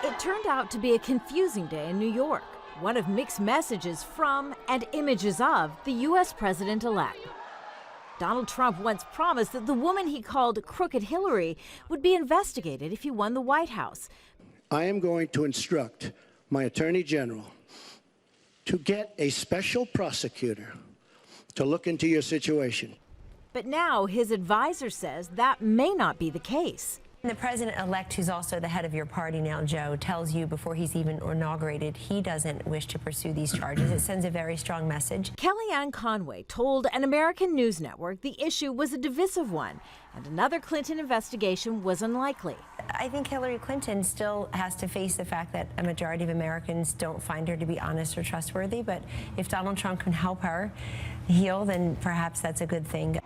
It turned out to be a confusing day in New York, one of mixed messages from and images of the U.S. president-elect. Donald Trump once promised that the woman he called Crooked Hillary would be investigated if he won the White House. I am going to instruct my Attorney General to get a special prosecutor to look into your situation. But now his advisor says that may not be the case. The president-elect, who's also the head of your party now, Joe, tells you before he's even inaugurated he doesn't wish to pursue these charges. It sends a very strong message. Kellyanne Conway told an American news network the issue was a divisive one, and another Clinton investigation was unlikely. I think Hillary Clinton still has to face the fact that a majority of Americans don't find her to be honest or trustworthy, but if Donald Trump can help her heal, then perhaps that's a good thing.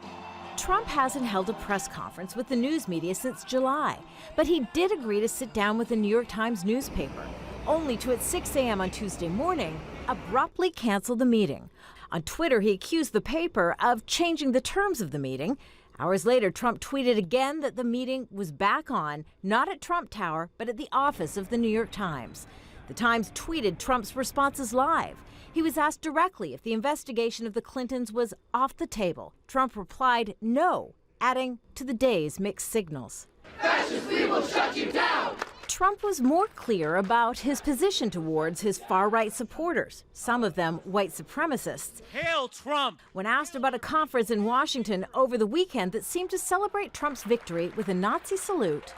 Trump hasn't held a press conference with the news media since July, but he did agree to sit down with the New York Times newspaper, only to at 6 a.m. on Tuesday morning abruptly cancel the meeting. On Twitter, he accused the paper of changing the terms of the meeting. Hours later, Trump tweeted again that the meeting was back on, not at Trump Tower, but at the office of the New York Times. The Times tweeted Trump's responses live. He was asked directly if the investigation of the Clintons was off the table. Trump replied no, adding to the day's mixed signals. Fascists, we will shut you down! Trump was more clear about his position towards his far-right supporters, some of them white supremacists. Hail Trump! When asked about a conference in Washington over the weekend that seemed to celebrate Trump's victory with a Nazi salute,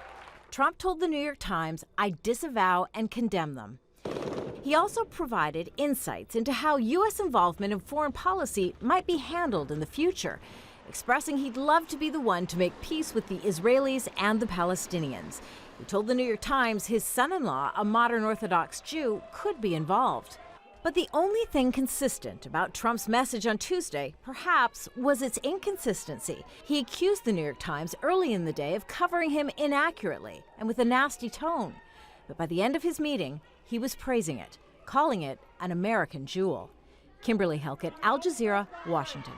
Trump told the New York Times, "I disavow and condemn them." He also provided insights into how U.S. involvement in foreign policy might be handled in the future, expressing he'd love to be the one to make peace with the Israelis and the Palestinians. He told the New York Times his son-in-law, a modern Orthodox Jew, could be involved. But the only thing consistent about Trump's message on Tuesday, perhaps, was its inconsistency. He accused the New York Times early in the day of covering him inaccurately and with a nasty tone. But by the end of his meeting, he was praising it, calling it an American jewel. Kimberly Helkett, Al Jazeera, Washington.